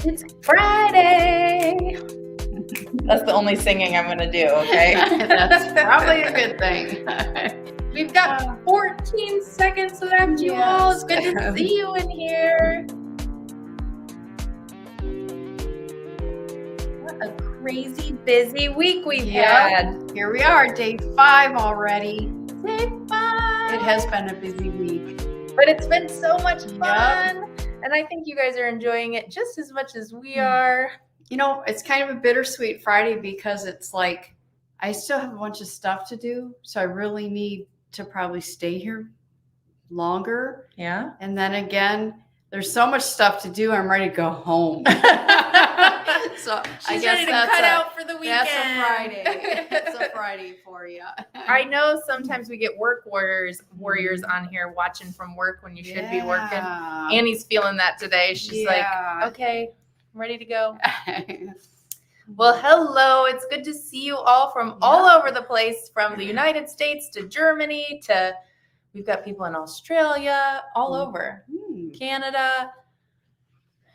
It's Friday. That's the only singing I'm going to do, okay? That's probably a good thing. We've got 14 seconds left, you all. It's good to see you in here. What a crazy busy week we've had. Here we are, day 5 already. Day 5. It has been a busy week. But it's been so much fun. And I think you guys are enjoying it just as much as we are. You know, it's kind of a bittersweet Friday because it's like I still have a bunch of stuff to do. So I really need to probably stay here longer. Yeah. And then again, there's so much stuff to do. I'm ready to go home. So She's ready to cut out for the weekend. That's a Friday. That's a Friday for you. I know sometimes we get work warriors on here watching from work when you should be working. Annie's feeling that today. She's like, okay, I'm ready to go. Well, hello. It's good to see you all from all over the place, from the United States to Germany to we've got people in Australia, all over, Canada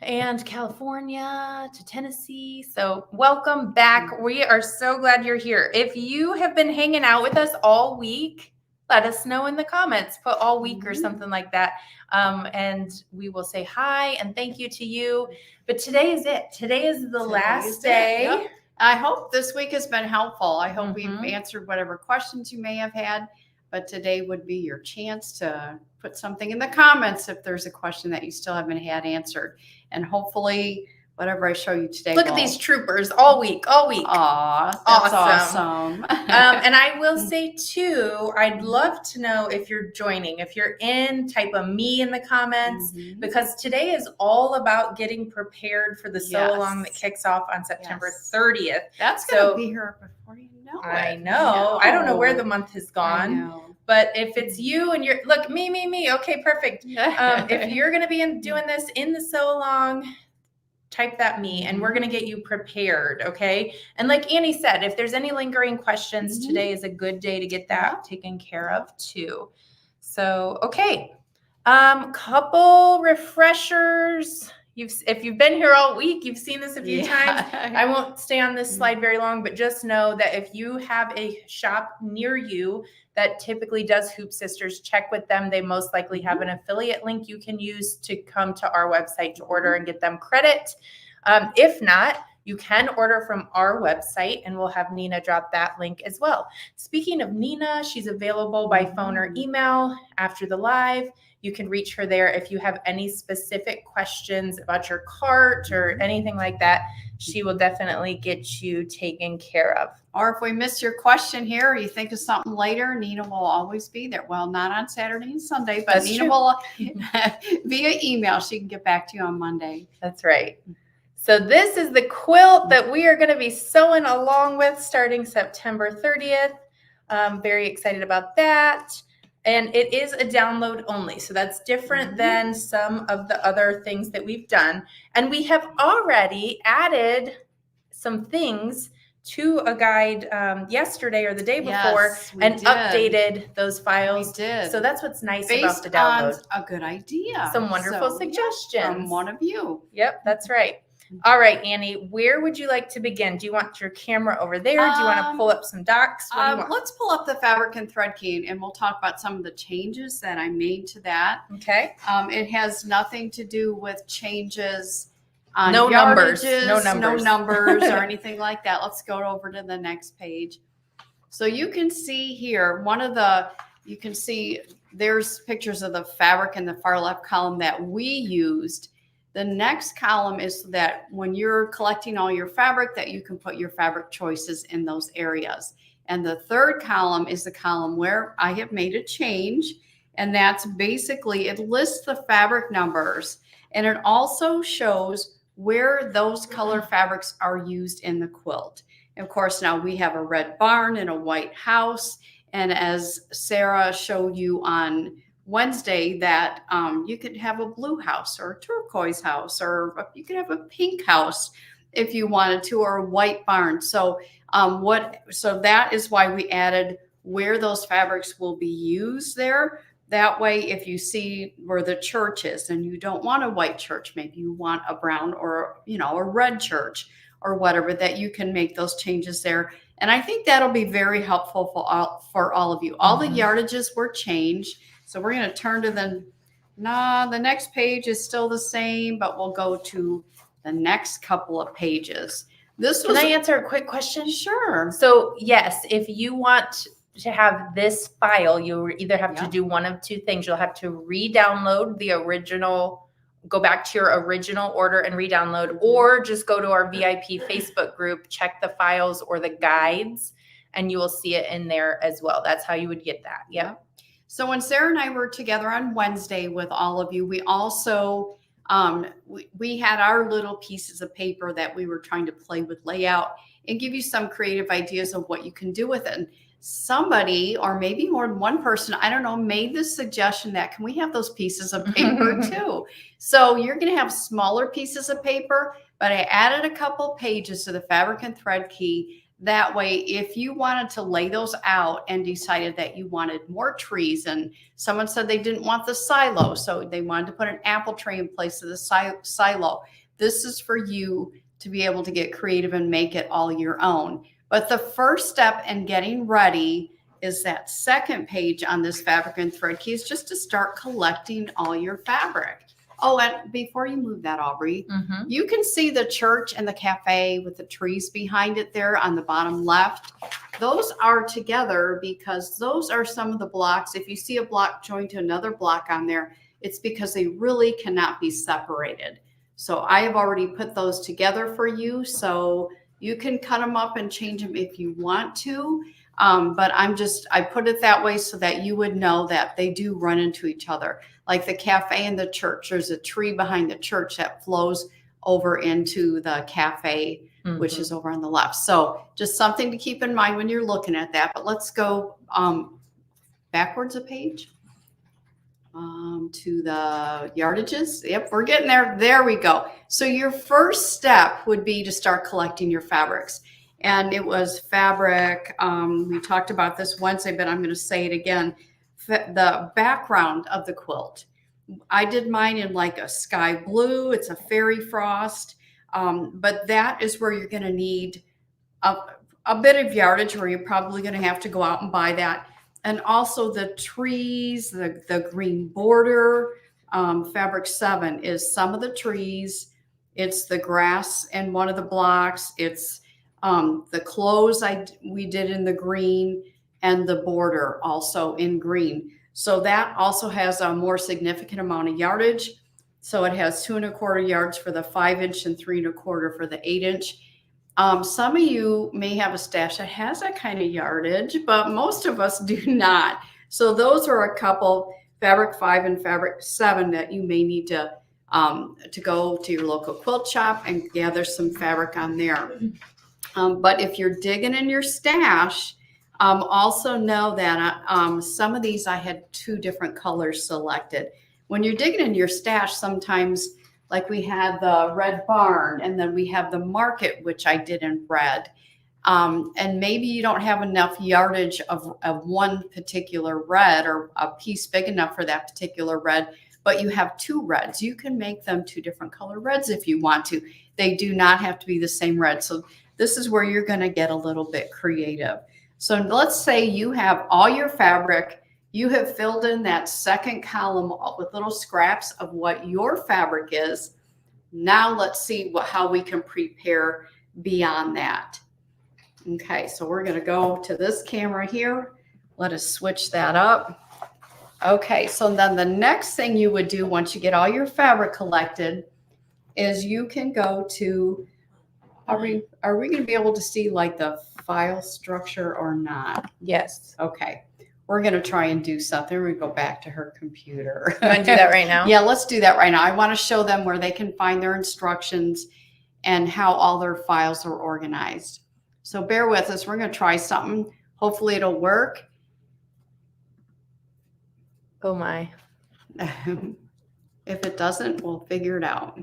and California to Tennessee. So welcome back. We are so glad you're here. If you have been hanging out with us all week, let us know in the comments. Put all week or something like that. And we will say hi and thank you to you. But today is it. Today is the last day. Yep. I hope this week has been helpful. I hope we've answered whatever questions you may have had. But today would be your chance to put something in the comments if there's a question that you still haven't had answered. And hopefully whatever I show you today. Look at these troopers all week. Aw, that's awesome. And I will say too, I'd love to know if you're joining. If you're in, type a me in the comments, because today is all about getting prepared for the sew-along that kicks off on September 30th. That's going to be here before you know it. I know. I don't know where the month has gone. But if it's you and you're, look, me. Okay, perfect. If you're going to be doing this in the sew-along, type that me and we're going to get you prepared. Okay. And like Annie said, if there's any lingering questions, today is a good day to get that taken care of too. So, okay. Couple refreshers. If you've been here all week, you've seen this a few times. I won't stay on this slide very long, but just know that if you have a shop near you that typically does Hoop Sisters, check with them. They most likely have an affiliate link you can use to come to our website to order and get them credit. If not, you can order from our website and we'll have Nina drop that link as well. Speaking of Nina, she's available by phone or email after the live. You can reach her there if you have any specific questions about your cart or anything like that. She will definitely get you taken care of. Or if we miss your question here or you think of something later, Nina will always be there. Well, not on Saturday and Sunday, but Nina will via email. She can get back to you on Monday. That's right. So this is the quilt that we are going to be sewing along with starting September 30th. I'm very excited about that. And it is a download only. So that's different than some of the other things that we've done. And we have already added some things to a guide yesterday or the day before and updated those files. We did. So that's what's nice about the download. A good idea. Some wonderful suggestions. From one of you. Yep, that's right. All right, Annie, where would you like to begin? Do you want your camera over there? Do you want to pull up some docs? What do you want? Let's pull up the fabric and thread key and we'll talk about some of the changes that I made to that. Okay. It has nothing to do with changes on no numbers or anything like that. Let's go over to the next page. So you can see here, you can see there's pictures of the fabric in the far left column that we used. The next column is that when you're collecting all your fabric, that you can put your fabric choices in those areas. And the third column is the column where I have made a change. And that's basically, it lists the fabric numbers and it also shows where those color fabrics are used in the quilt. And of course, now we have a red barn and a white house. And as Sarah showed you on Wednesday, that you could have a blue house or a turquoise house, or you could have a pink house if you wanted to, or a white barn. So so that is why we added where those fabrics will be used there. That way, if you see where the church is and you don't want a white church, maybe you want a brown or, a red church or whatever, that you can make those changes there. And I think that'll be very helpful for all of you. All the yardages were changed. So we're going to turn to the next page is still the same, but we'll go to the next couple of pages. Can I answer a quick question? Sure. So yes, if you want to have this file, you either have to do one of two things. You'll have to re-download the original, go back to your original order and re-download, or just go to our VIP Facebook group, check the files or the guides, and you will see it in there as well. That's how you would get that. Yeah. So when Sarah and I were together on Wednesday with all of you, we also we had our little pieces of paper that we were trying to play with layout and give you some creative ideas of what you can do with it. And somebody, or maybe more than one person, I don't know, made the suggestion that can we have those pieces of paper too? So you're going to have smaller pieces of paper, but I added a couple pages to the fabric and thread key. That way, if you wanted to lay those out and decided that you wanted more trees, and someone said they didn't want the silo, so they wanted to put an apple tree in place of the silo, this is for you to be able to get creative and make it all your own. But the first step in getting ready is that second page on this fabric and thread key is just to start collecting all your fabric. Oh, and before you move that, Aubrey, you can see the church and the cafe with the trees behind it there on the bottom left. Those are together because those are some of the blocks. If you see a block joined to another block on there, it's because they really cannot be separated. So I have already put those together for you. So you can cut them up and change them if you want to. But I put it that way so that you would know that they do run into each other. Like the cafe and the church, there's a tree behind the church that flows over into the cafe, which is over on the left. So just something to keep in mind when you're looking at that. But let's go backwards a page to the yardages. Yep, we're getting there. There we go. So your first step would be to start collecting your fabrics. And it was fabric. We talked about this Wednesday, but I'm going to say it again. The background of the quilt. I did mine in like a sky blue. It's a fairy frost. But that is where you're going to need a bit of yardage, where you're probably going to have to go out and buy that. And also the trees, the green border. Fabric 7 is some of the trees. It's the grass in one of the blocks. It's the clothes we did in the green, and the border also in green. So that also has a more significant amount of yardage. So it has 2 1/4 yards for the 5-inch and 3 1/4 for the 8-inch. Some of you may have a stash that has that kind of yardage, but most of us do not. So those are a couple, fabric 5 and fabric 7, that you may need to go to your local quilt shop and gather some fabric on there. But if you're digging in your stash, also know that some of these I had 2 different colors selected. When you're digging in your stash, sometimes, like we had the red barn, and then we have the market, which I did in red. And maybe you don't have enough yardage of one particular red, or a piece big enough for that particular red, but you have 2 reds. You can make them 2 different color reds if you want to. They do not have to be the same red. So this is where you're going to get a little bit creative. So let's say you have all your fabric. You have filled in that second column with little scraps of what your fabric is. Now let's see how we can prepare beyond that. Okay, so we're going to go to this camera here. Let us switch that up. Okay, so then the next thing you would do once you get all your fabric collected is you can go to, are we going to be able to see like the file structure or not? Yes. Okay. We're going to try and do something. We go back to her computer. You want to do that right now? Yeah, let's do that right now. I want to show them where they can find their instructions and how all their files are organized. So bear with us. We're going to try something. Hopefully it'll work. Oh my. If it doesn't, we'll figure it out.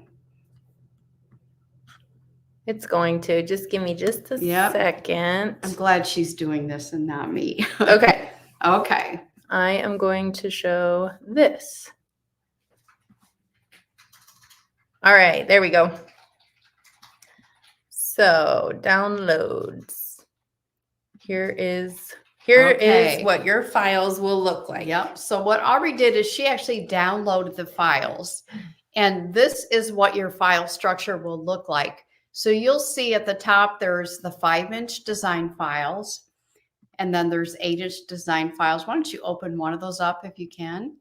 It's going to. Just give me just a second. I'm glad she's doing this and not me. Okay. Okay. I am going to show this. All right, there we go. So downloads. Here is what your files will look like. Yep. So what Aubrey did is she actually downloaded the files. And this is what your file structure will look like. So you'll see at the top, there's the 5-inch design files. And then there's 8-inch design files. Why don't you open one of those up if you can?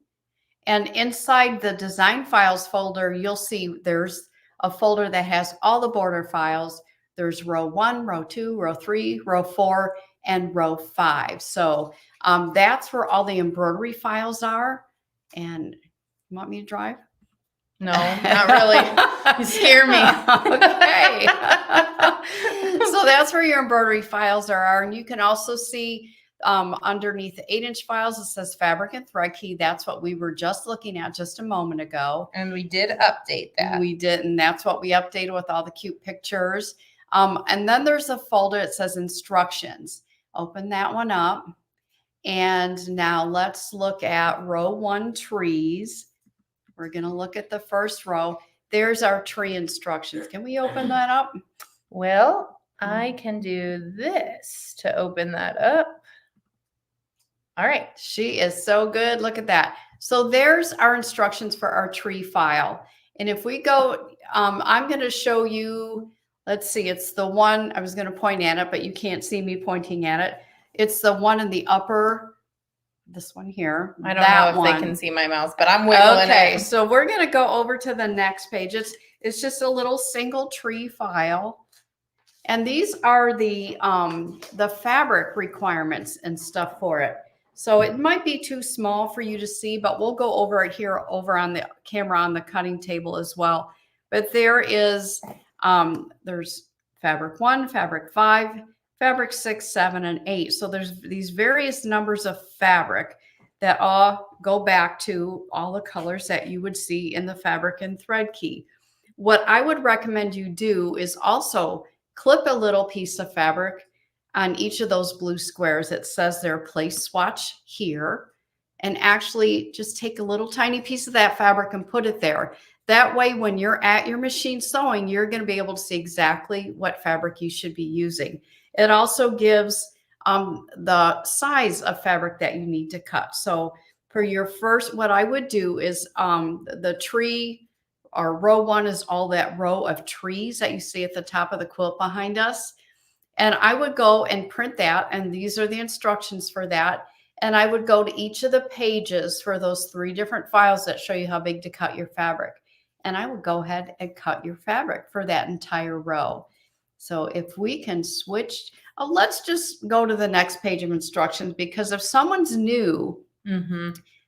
And inside the design files folder, you'll see there's a folder that has all the border files. There's row 1, row 2, row 3, row 4, and row 5. So that's where all the embroidery files are. And you want me to drive? No, not really. You scare me. Okay. So that's where your embroidery files are. And you can also see underneath the 8-inch files, it says fabric and thread key. That's what we were just looking at just a moment ago. And we did update that. We did. And that's what we updated with all the cute pictures. And then there's a folder that says instructions. Open that one up. And now let's look at row 1 trees. We're going to look at the first row. There's our tree instructions. Can we open that up? Well, I can do this to open that up. All right. She is so good. Look at that. So there's our instructions for our tree file. And if we go, I'm going to show you, let's see, it's the one, I was going to point at it, but you can't see me pointing at it. It's the one in the upper, this one here. I don't know if they can see my mouse, but I'm wiggling it. Okay, so we're going to go over to the next page. It's just a little single tree file. And these are the fabric requirements and stuff for it. So it might be too small for you to see, but we'll go over it here over on the camera on the cutting table as well. But there is, there's fabric 1, fabric 5, fabric 6, 7, and 8. So there's these various numbers of fabric that all go back to all the colors that you would see in the fabric and thread key. What I would recommend you do is also clip a little piece of fabric on each of those blue squares that says their place swatch here, and actually just take a little tiny piece of that fabric and put it there. That way, when you're at your machine sewing, you're going to be able to see exactly what fabric you should be using. It also gives the size of fabric that you need to cut. So for your first, what I would do is the tree, or row 1 is all that row of trees that you see at the top of the quilt behind us. And I would go and print that. And these are the instructions for that. And I would go to each of the pages for those 3 different files that show you how big to cut your fabric. And I would go ahead and cut your fabric for that entire row. So if we can switch, let's just go to the next page of instructions, because if someone's new,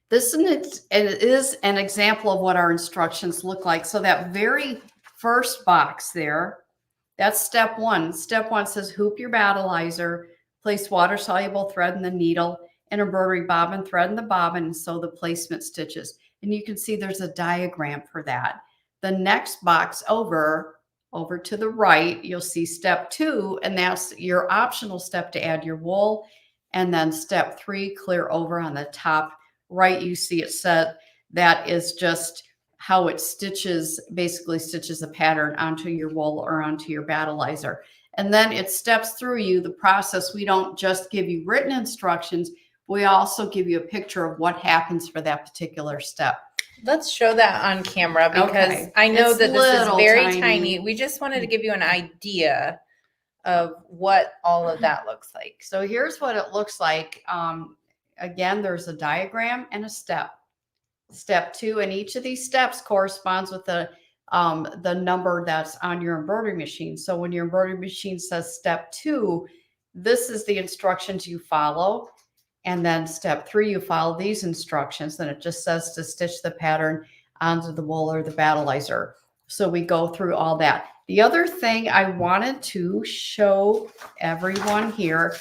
this is an example of what our instructions look like. So that very first box there, that's step 1. Step 1 says hoop your battleizer, place water-soluble thread in the needle, and embroidery bobbin thread in the bobbin, and sew the placement stitches. And you can see there's a diagram for that. The next box over to the right, you'll see step 2, and that's your optional step to add your wool. And then step 3, clear over on the top right, you see it said that is just how it stitches, basically stitches a pattern onto your wool or onto your battleizer. And then it steps through the process. We don't just give you written instructions, we also give you a picture of what happens for that particular step. Let's show that on camera, because I know that this is very tiny. We just wanted to give you an idea of what all of that looks like. So here's what it looks like. Again, there's a diagram and a step. Step 2, and each of these steps corresponds with the number that's on your embroidery machine. So when your embroidery machine says step 2, this is the instructions you follow. And then step 3, you follow these instructions. Then it just says to stitch the pattern onto the wool or the battleizer. So we go through all that. The other thing I wanted to show everyone here,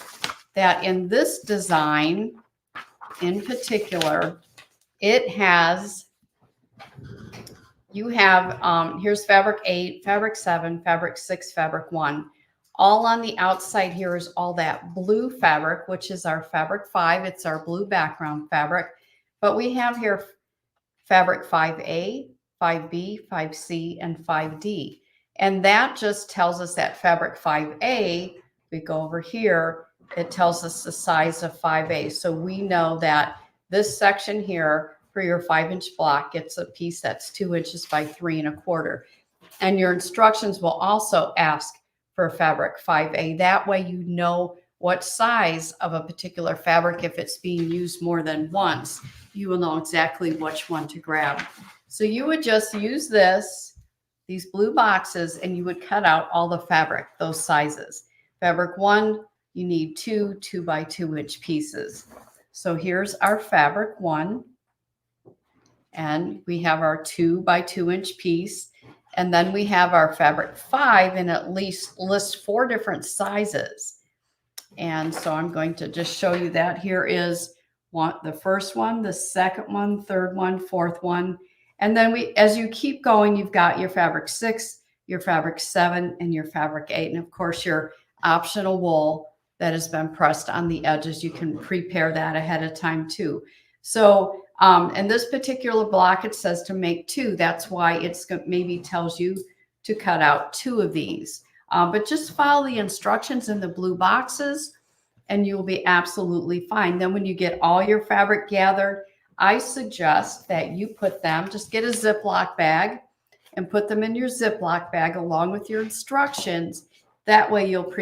that in this design in particular, it has you have, here's fabric 8, fabric 7, fabric 6, fabric 1. All on the outside here is all that blue fabric, which is our fabric 5. It's our blue background fabric. But we have here fabric 5A, 5B, 5C, and 5D. And that just tells us that fabric 5A, we go over here, it tells us the size of 5A. So we know that this section here for your 5-inch block gets a piece that's 2 inches by 3 1/4. And your instructions will also ask for fabric 5A. That way you know what size of a particular fabric, if it's being used more than once, you will know exactly which one to grab. So you would just use these blue boxes, and you would cut out all the fabric, those sizes. Fabric 1, you need 2 2 by 2 inch pieces. So here's our fabric 1, and we have our 2 by 2 inch piece. And then we have our fabric 5, and at least lists 4 different sizes. And so I'm going to just show you that. Here is the first one, the second one, third one, fourth one. And then as you keep going, you've got your fabric 6, your fabric 7, and your fabric 8. And of course, your optional wool that has been pressed on the edges. You can prepare that ahead of time too. So in this particular block, it says to make 2. That's why it's maybe tells you to cut out 2 of these. But just follow the instructions in the blue boxes, and you'll be absolutely fine. Then when you get all your fabric gathered, I suggest that you put them, just get a Ziploc bag and put them in your Ziploc bag along with your instructions. That way you'll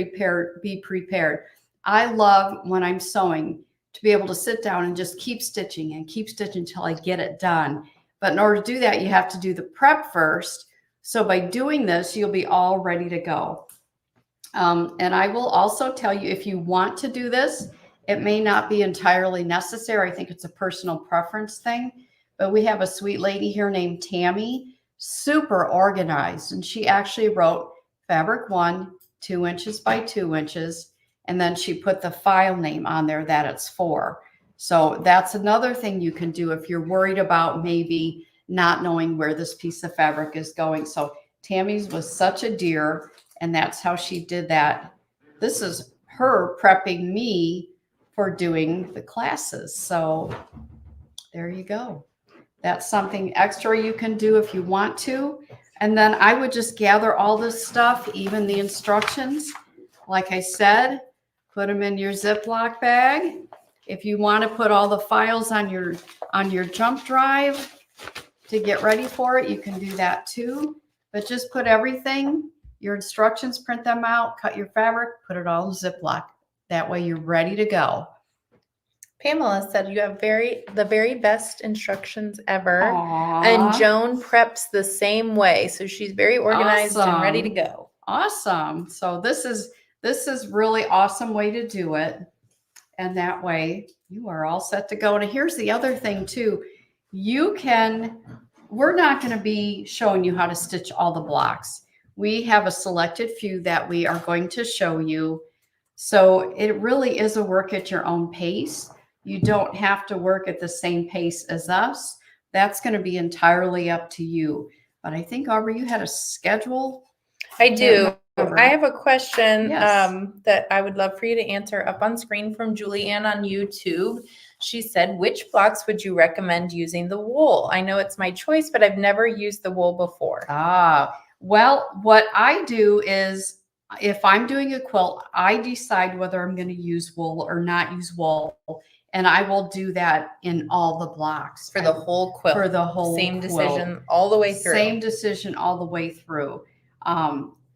be prepared. I love when I'm sewing to be able to sit down and just keep stitching until I get it done. But in order to do that, you have to do the prep first. So by doing this, you'll be all ready to go. And I will also tell you, if you want to do this, it may not be entirely necessary. I think it's a personal preference thing. But we have a sweet lady here named Tammy, super organized. And she actually wrote fabric 1, 2 inches by 2 inches. And then she put the file name on there that it's for. So that's another thing you can do if you're worried about maybe not knowing where this piece of fabric is going. So Tammy's was such a dear, and that's how she did that. This is her prepping me for doing the classes. So there you go. That's something extra you can do if you want to. And then I would just gather all this stuff, even the instructions. Like I said, put them in your Ziploc bag. If you want to put all the files on your jump drive to get ready for it, you can do that too. But just put everything, your instructions, print them out, cut your fabric, put it all in Ziploc. That way you're ready to go. Pamela said you have the very best instructions ever. Aww. And Joan preps the same way. So she's very organized and ready to go. Awesome. So this is really awesome way to do it. And that way you are all set to go. And here's the other thing too. We're not going to be showing you how to stitch all the blocks. We have a selected few that we are going to show you. So it really is a work at your own pace. You don't have to work at the same pace as us. That's going to be entirely up to you. But I think, Aubrey, you had a schedule. I do. I have a question Yes. that I would love for you to answer up on screen from Julianne on YouTube. She said, which blocks would you recommend using the wool? I know it's my choice, but I've never used the wool before. Well, what I do is if I'm doing a quilt, I decide whether I'm going to use wool or not use wool. And I will do that in all the blocks. For the whole quilt. For the whole Same quilt. decision all the way through. Same decision all the way through.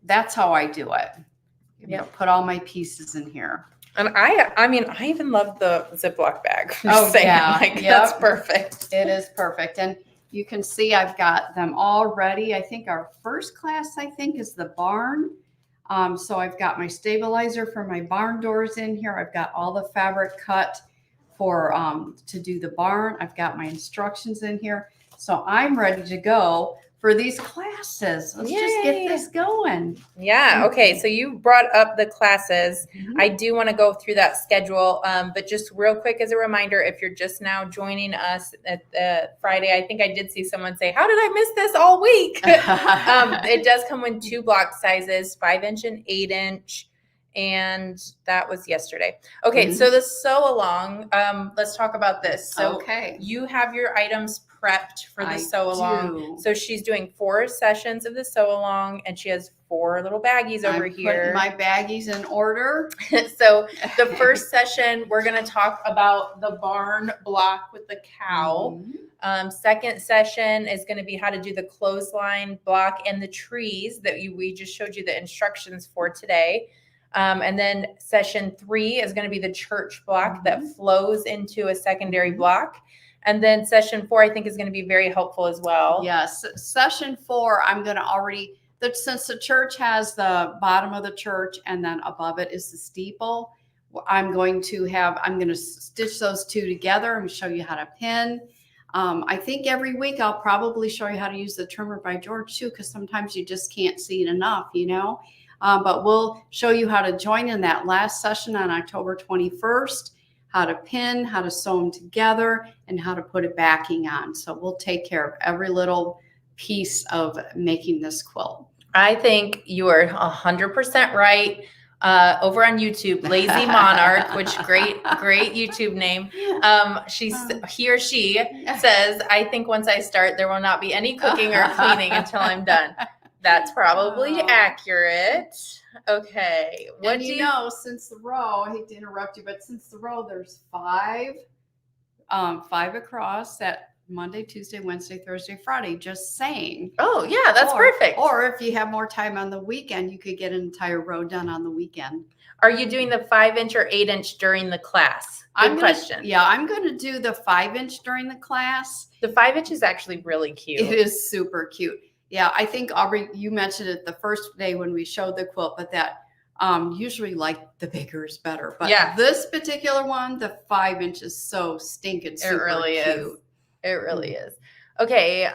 That's how I do it. Yep. Put all my pieces in here. And I mean, I even love the Ziploc bag. Yeah. That's perfect. It is perfect. And you can see I've got them all ready. I think our first class, is the barn. So I've got my stabilizer for my barn doors in here. I've got all the fabric cut for to do the barn. I've got my instructions in here. So I'm ready to go for these classes. Let's just get this going. Yeah. Okay. So you brought up the classes. I do want to go through that schedule. But just real quick as a reminder, if you're just now joining us at Friday, I think I did see someone say, how did I miss this all week? It does come in 2 block sizes, 5-inch and 8-inch. And that was yesterday. Okay. So the sew along, let's talk about this. So you have your items prepped for the sew along. So she's doing 4 sessions of the sew along, and she has 4 little baggies over here. Putting my baggies in order. So the first session, we're going to talk about the barn block with the cow. Second session is going to be how to do the clothesline block and the trees that we just showed you the instructions for today. And then session 3 is going to be the church block that flows into a secondary block. And then session 4, I think, is going to be very helpful as well. Yes. Session 4, I'm going to since the church has the bottom of the church and then above it is the steeple, I'm going to stitch those 2 together and show you how to pin. I think every week I'll probably show you how to use the trimmer by George too, because sometimes you just can't see it enough, but we'll show you how to join in that last session on October 21st. How to pin, how to sew them together, and how to put a backing on. So we'll take care of every little piece of making this quilt. I think you are 100% right. Over on YouTube, Lazy Monarch, which great YouTube name. He or she says, I think once I start, there will not be any cooking or cleaning until I'm done. That's probably accurate. Okay. What do you know? Since the row, I hate to interrupt you, but since the row, there's 5 across that Monday, Tuesday, Wednesday, Thursday, Friday, just saying. Oh, yeah, that's perfect. Or if you have more time on the weekend, you could get an entire row done on the weekend. Are you doing the 5-inch or 8-inch during the class? Good question. Yeah, I'm going to do the 5-inch during the class. The 5-inch is actually really cute. It is super cute. Yeah, I think, Aubrey, you mentioned it the first day when we showed the quilt, but that usually like the bigger is better. But this particular one, the 5-inch is so stinking super cute. It really is. Okay,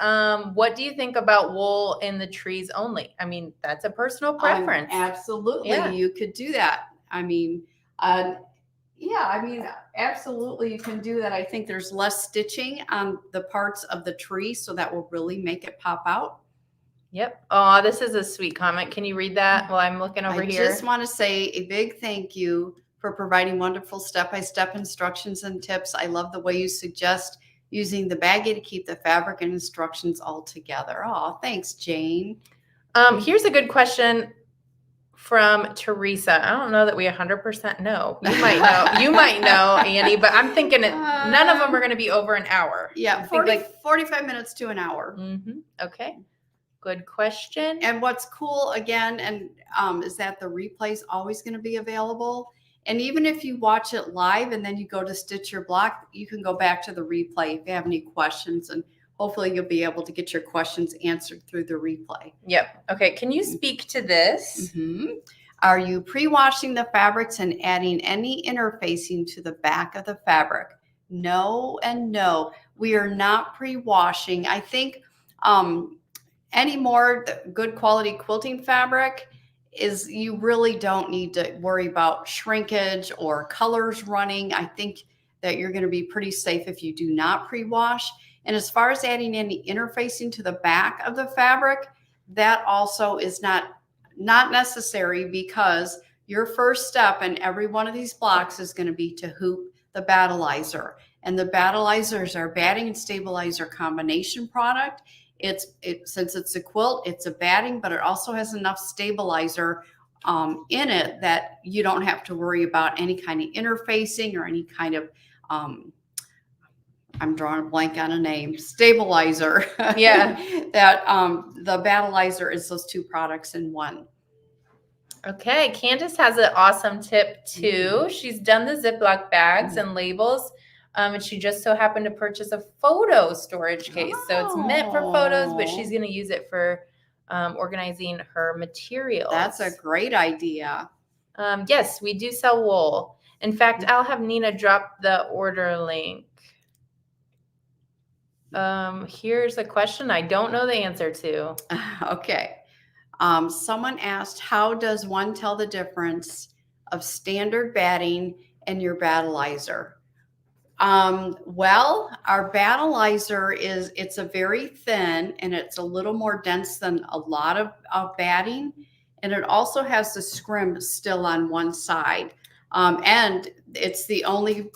what do you think about wool in the trees only? I mean, that's a personal preference. Absolutely, you could do that. Absolutely, you can do that. I think there's less stitching on the parts of the tree, so that will really make it pop out. Yep. Oh, this is a sweet comment. Can you read that while I'm looking over here? I just want to say a big thank you for providing wonderful step-by-step instructions and tips. I love the way you suggest using the baggie to keep the fabric and instructions all together. Oh, thanks, Jane. Here's a good question from Teresa. I don't know that we 100% know. You might know. You might know, Annie, but I'm thinking none of them are going to be over an hour. Yeah, 45 minutes to an hour. Okay. Good question. And what's cool again, is that the replay is always going to be available. And even if you watch it live and then you go to stitch your block, you can go back to the replay if you have any questions, and hopefully you'll be able to get your questions answered through the replay. Yep. Okay. Can you speak to this? Are you pre-washing the fabrics and adding any interfacing to the back of the fabric? No and no. We are not pre-washing. I think any more good quality quilting fabric is you really don't need to worry about shrinkage or colors running. I think that you're going to be pretty safe if you do not pre-wash. And as far as adding any interfacing to the back of the fabric, that also is not necessary, because your first step in every one of these blocks is going to be to hoop the battleizer. And the battleizers are batting and stabilizer combination product. Since it's a quilt, it's a batting, but it also has enough stabilizer in it that you don't have to worry about any kind of interfacing or any kind of I'm drawing a blank on a name, stabilizer. Yeah. That the battleizer is those 2 products in one. Okay. Candace has an awesome tip too. She's done the Ziploc bags and labels. And she just so happened to purchase a photo storage case. So it's meant for photos, but she's going to use it for organizing her materials. That's a great idea. Yes, we do sell wool. In fact, I'll have Nina drop the order link. Here's a question I don't know the answer to. Okay. Someone asked, how does one tell the difference of standard batting and your battleizer? Well, our battleizer it's a very thin and it's a little more dense than a lot of batting. And it also has the scrim still on one side. And it's the only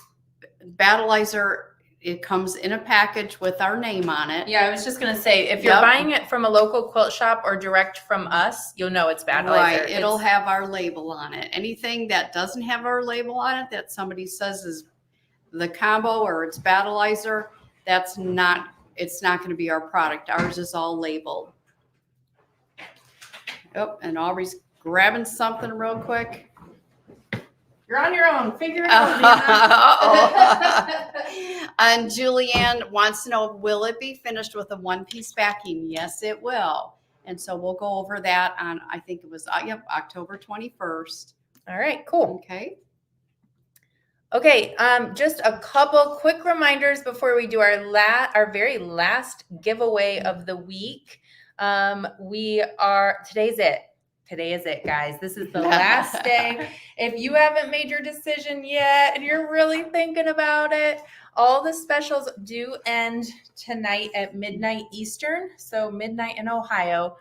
battleizer. It comes in a package with our name on it. Yeah, I was just going to say, if you're buying it from a local quilt shop or direct from us, you'll know it's battleizer. Right, it'll have our label on it. Anything that doesn't have our label on it that somebody says is the combo or it's battleizer, it's not going to be our product. Ours is all labeled. Oh, and Aubrey's grabbing something real quick. You're on your own. Figure it out. And Julianne wants to know, will it be finished with a one-piece backing? Yes, it will. And so we'll go over that on, I think it was October 21st. All right, cool. Okay. Okay, just a couple quick reminders before we do our very last giveaway of the week. Today is it, guys. This is the last day. If you haven't made your decision yet and you're really thinking about it, all the specials do end tonight at midnight Eastern. So midnight in Ohio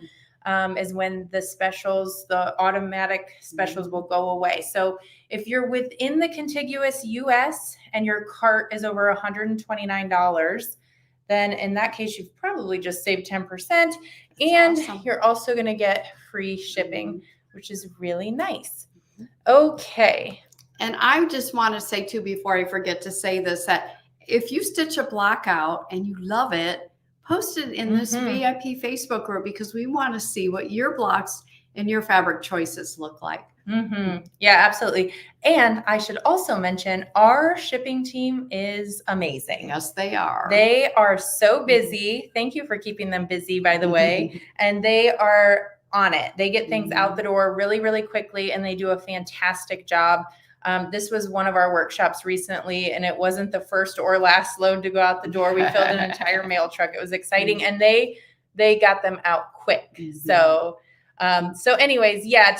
is when the automatic specials will go away. So if you're within the contiguous US and your cart is over $129, then in that case, you've probably just saved 10%. And awesome. You're also going to get free shipping, which is really nice. Okay. And I just want to say too, before I forget to say this, that if you stitch a block out and you love it, post it in this VIP Facebook group, because we want to see what your blocks and your fabric choices look like. Yeah, absolutely. And I should also mention our shipping team is amazing. Yes, they are. They are so busy. Thank you for keeping them busy, by the way. And they are on it. They get things out the door really, really quickly, and they do a fantastic job. This was one of our workshops recently, and it wasn't the first or last load to go out the door. We filled an entire mail truck. It was exciting, and they got them out quick. So anyways, yeah,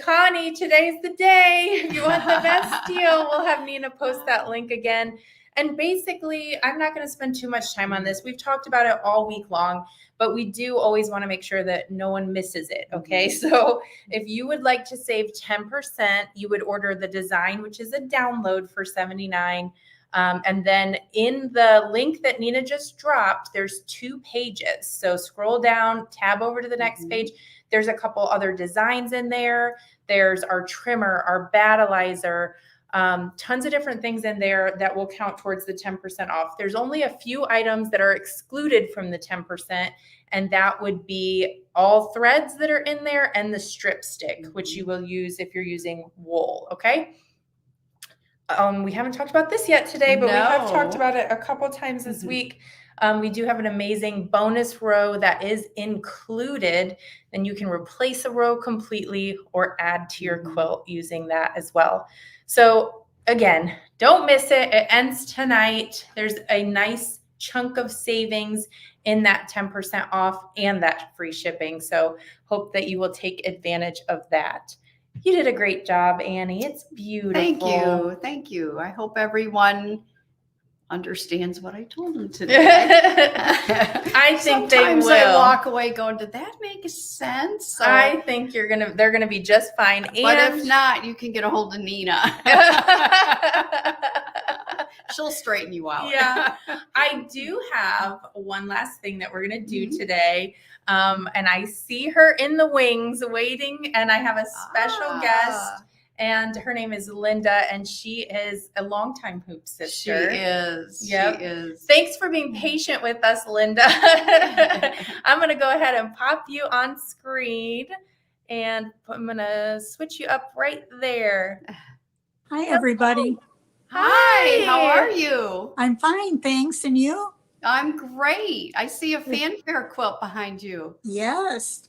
Connie, today's the day. If you want the best deal, we'll have Nina post that link again. And basically, I'm not going to spend too much time on this. We've talked about it all week long, but we do always want to make sure that no one misses it. Okay. So if you would like to save 10%, you would order the design, which is a download for $79. And then in the link that Nina just dropped, there's 2 pages. So scroll down, tab over to the next page. There's a couple other designs in there. There's our trimmer, our battleizer, tons of different things in there that will count towards the 10% off. There's only a few items that are excluded from the 10%, and that would be all threads that are in there and the strip stick, which you will use if you're using wool, okay? We haven't talked about this yet today, but we have talked about it a couple times this week. We do have an amazing bonus row that is included, and you can replace a row completely or add to your quilt using that as well. So again, don't miss it. It ends tonight. There's a nice chunk of savings in that 10% off and that free shipping. So hope that you will take advantage of that. You did a great job, Annie. It's beautiful. Thank you. I hope everyone understands what I told them today. I think Sometimes they will. I walk away going, did that make sense? So, I think they're gonna be just fine. But if not, you can get a hold of Nina. She'll straighten you out. Yeah. I do have one last thing that we're gonna do today. And I see her in the wings waiting, and I have a special guest. And her name is Linda, and she is a longtime hoop sister. She is. Yep. She is. Thanks for being patient with us, Linda. I'm going to go ahead and pop you on screen, and I'm going to switch you up right there. Hi, everybody. Hi. How are you? I'm fine, thanks. And you? I'm great. I see a fanfare quilt behind you. Yes.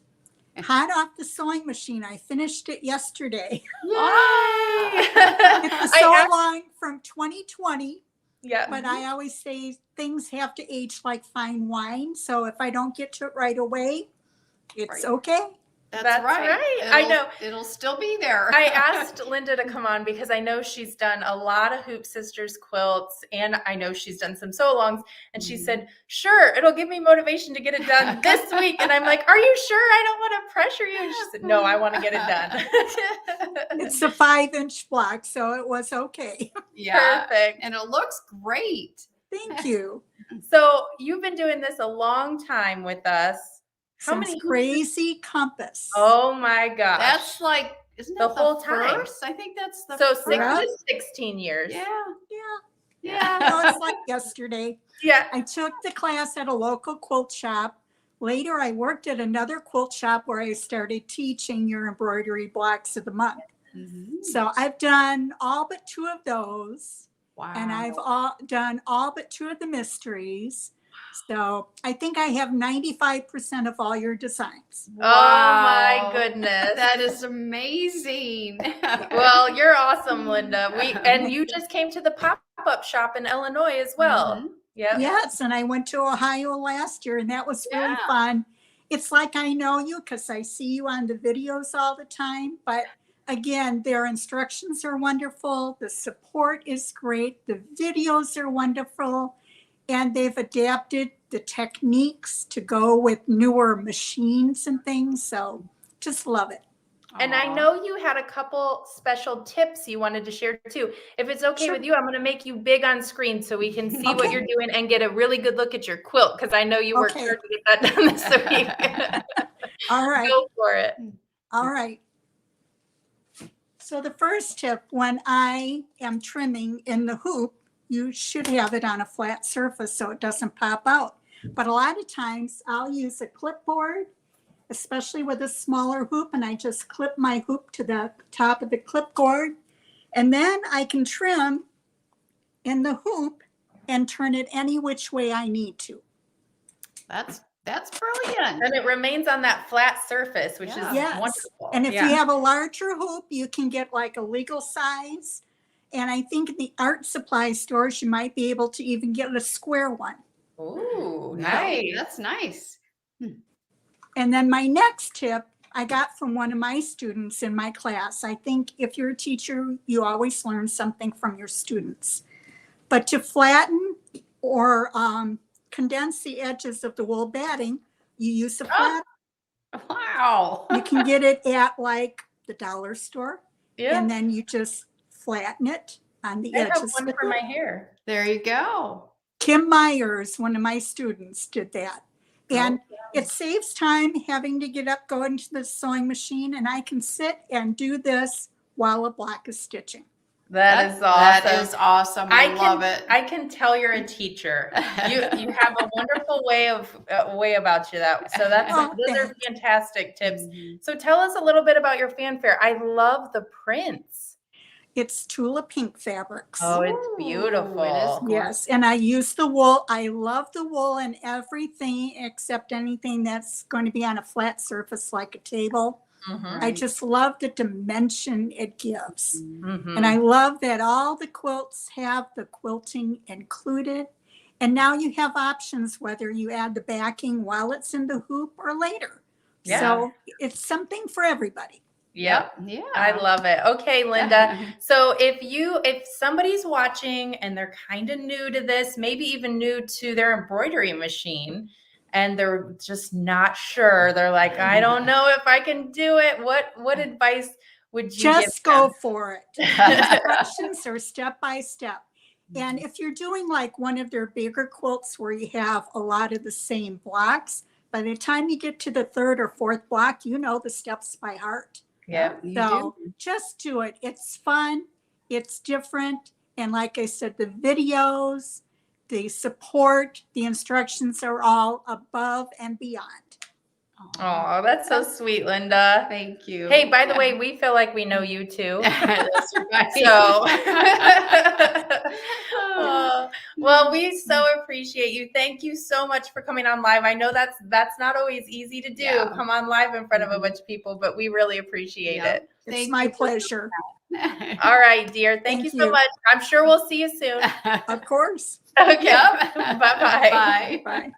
Hot off the sewing machine. I finished it yesterday. Yay! It's the sew along from 2020. Yeah. But I always say things have to age like fine wine. So if I don't get to it right away, it's okay. That's right. I know. It'll still be there. I asked Linda to come on because I know she's done a lot of Hoop Sisters quilts, and I know she's done some sew-alongs, and she said, sure, it'll give me motivation to get it done this week. And I'm like, are you sure? I don't want to pressure you. And she said, no, I want to get it done. It's a 5-inch block, so it was okay. Yeah. Perfect. And it looks great. Thank you. So you've been doing this a long time with us. How Since many? Crazy Compass. Oh my gosh. That's like, isn't that The whole time. first? I think that's the So first. 16 years. Yeah. Yeah. No, it's like yesterday. Yeah. I took the class at a local quilt shop. Later, I worked at another quilt shop where I started teaching your embroidery blocks of the month. So I've done all but 2 of those. Wow. And I've done all but 2 of the mysteries. So I think I have 95% of all your designs. Oh my goodness. That is amazing. Well, you're awesome, Linda. And you just came to the pop-up shop in Illinois as well. Yeah. Yes, and I went to Ohio last year, and that was really fun. It's like I know you because I see you on the videos all the time. But again, their instructions are wonderful. The support is great. The videos are wonderful. And they've adapted the techniques to go with newer machines and things. So just love it. And I know you had a couple special tips you wanted to share too. If it's okay with you, I'm going to make you big on screen so we can see what you're doing and get a really good look at your quilt, because I know you worked hard to get that done this week. All right. Go for it. All right. So the first tip, when I am trimming in the hoop, you should have it on a flat surface so it doesn't pop out. But a lot of times I'll use a clipboard, especially with a smaller hoop, and I just clip my hoop to the top of the clipboard. And then I can trim in the hoop and turn it any which way I need to. That's brilliant. And it remains on that flat surface, which is wonderful. And if you have a larger hoop, you can get like a legal size. And I think in the art supply stores, you might be able to even get a square one. Ooh, nice. That's nice. And then my next tip I got from one of my students in my class. I think if you're a teacher, you always learn something from your students. But to flatten or condense the edges of the wool batting, you use a flat. Wow. You can get it at like the dollar store. Yeah. And then you just flatten it on the I edges. have one for my hair. There you go. Kim Myers, one of my students, did that. And it saves time having to get up, go into the sewing machine, and I can sit and do this while a block is stitching. That is awesome. That is awesome. I love it. I can tell you're a teacher. You have a wonderful way about you. Those are fantastic tips. So tell us a little bit about your fanfare. I love the prints. It's Tula pink fabrics. Oh, it's beautiful. It is yes, and I use the wool. I love the wool and everything except anything that's going to be on a flat surface like a table. I just love the dimension it gives. And I love that all the quilts have the quilting included. And now you have options whether you add the backing while it's in the hoop or later. Yeah. So it's something for everybody. Yep. Yeah. I love it. Okay, Linda. So if somebody's watching and they're kind of new to this, maybe even new to their embroidery machine, and they're just not sure, they're like, I don't know if I can do it. What advice would you give Just go for it. Instructions are step by step. And if you're doing like one of their bigger quilts where you have a lot of the same blocks, by the time you get to the 3rd or 4th block, you know the steps by heart. Yeah. So just do it. It's fun. It's different. And like I said, the videos, the support, the instructions are all above and beyond. Oh, that's so sweet, Linda. Thank you. Hey, by the way, we feel like we know you too. That's right. So, well, we so appreciate you. Thank you so much for coming on live. I know that's not always easy to do. Come on live in front of a bunch of people, but we really appreciate it. It's my pleasure. All right, dear. Thank you so much. I'm sure we'll see you soon. Of course. Okay. Yep. Bye-bye. Bye.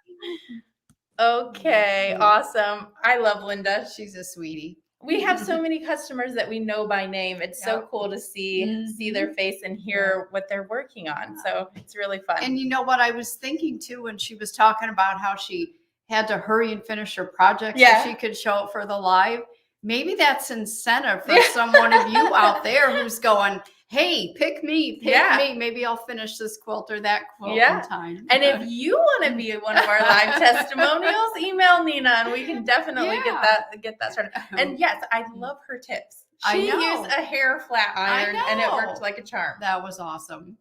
Okay, awesome. I love Linda. She's a sweetie. We have so many customers that we know by name. It's so cool to see their face and hear what they're working on. So it's really fun. And you know what I was thinking too when she was talking about how she had to hurry and finish her project so she could show it for the live. Maybe that's incentive for someone of you out there who's going, hey, pick me, pick me. Maybe I'll finish this quilt or that quilt in time. And if you want to be one of our live testimonials, email Nina and we can definitely get that started. And yes, I love her tips. She used a hair flat iron and it worked like a charm. That was awesome.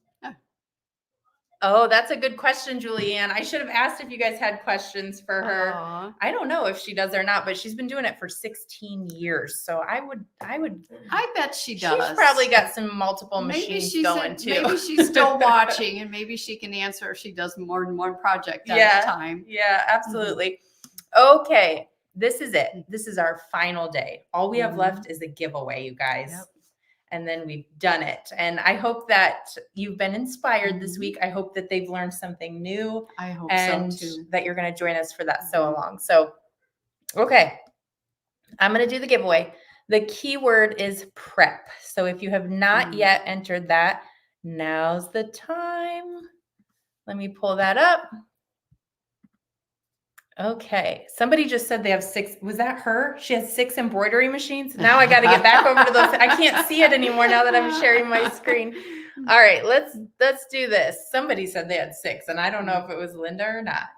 Oh, that's a good question, Julianne. I should have asked if you guys had questions for her. I don't know if she does or not, but she's been doing it for 16 years. So I bet she does. She's probably got some multiple machines going too. Maybe she's still watching and maybe she can answer if she does more than one project at a time. Yeah, absolutely. Okay. This is it. This is our final day. All we have left is a giveaway, you guys. Yep. And then we've done it. And I hope that you've been inspired this week. I hope that they've learned something new. I hope and so too. That you're going to join us for that sew along. So, okay. I'm going to do the giveaway. The keyword is prep. So if you have not yet entered that, now's the time. Let me pull that up. Okay. Somebody just said they have 6. Was that her? She has 6 embroidery machines. Now I got to get back over to those. I can't see it anymore now that I'm sharing my screen. All right, let's do this. Somebody said they had 6 and I don't know if it was Linda or not.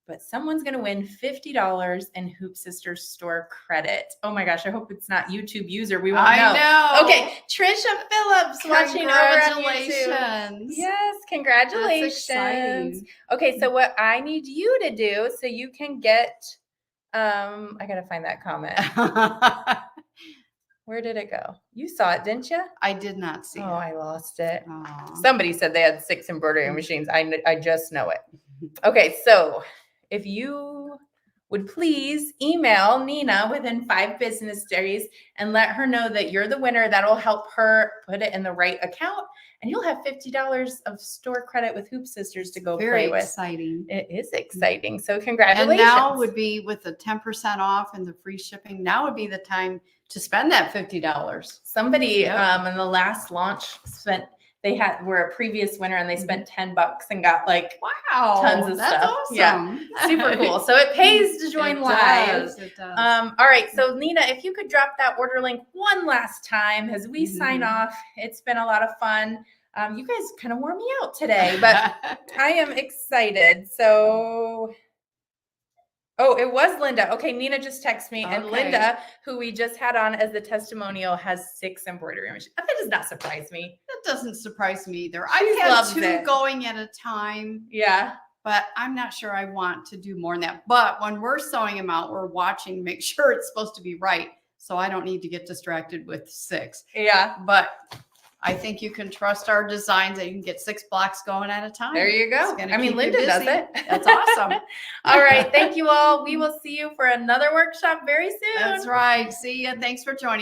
But someone's going to win $50 in Hoop Sisters store credit. Oh my gosh, I hope it's not YouTube user. We won't know. I know. Okay, Trisha Phillips watching over on YouTube. Yes, congratulations. Okay, so what I need you to do so you can get I got to find that comment. Where did it go? You saw it, didn't you? I did not see it. Oh, I lost it. Somebody said they had 6 embroidery machines. I just know it. Okay, so if you would please email Nina within 5 business days and let her know that you're the winner. That'll help her put it in the right account. And you'll have $50 of store credit with Hoop Sisters to go play with. Very exciting. It is exciting. So congratulations. And now would be with the 10% off and the free shipping. Now would be the time to spend that $50. Somebody in the last launch were a previous winner and they spent $10 and got like tons of that's stuff. Awesome. Yeah, super cool. So it pays to join live. It does. All right. So Nina, if you could drop that order link one last time as we sign off. It's been a lot of fun. You guys kind of wore me out today, but I am excited. So. Oh, it was Linda. Okay, Nina just texted me, and Linda, who we just had on as the testimonial, has 6 embroidery machines. That does not surprise me. That doesn't surprise me either. I've had 2 going at a time. Yeah. But I'm not sure I want to do more than that. But when we're sewing them out, we're watching to make sure it's supposed to be right. So I don't need to get distracted with 6. Yeah. But I think you can trust our designs that you can get 6 blocks going at a time. There you go. I mean, Linda does it. That's awesome. All right. Thank you all. We will see you for another workshop very soon. That's right. See you. Thanks for joining.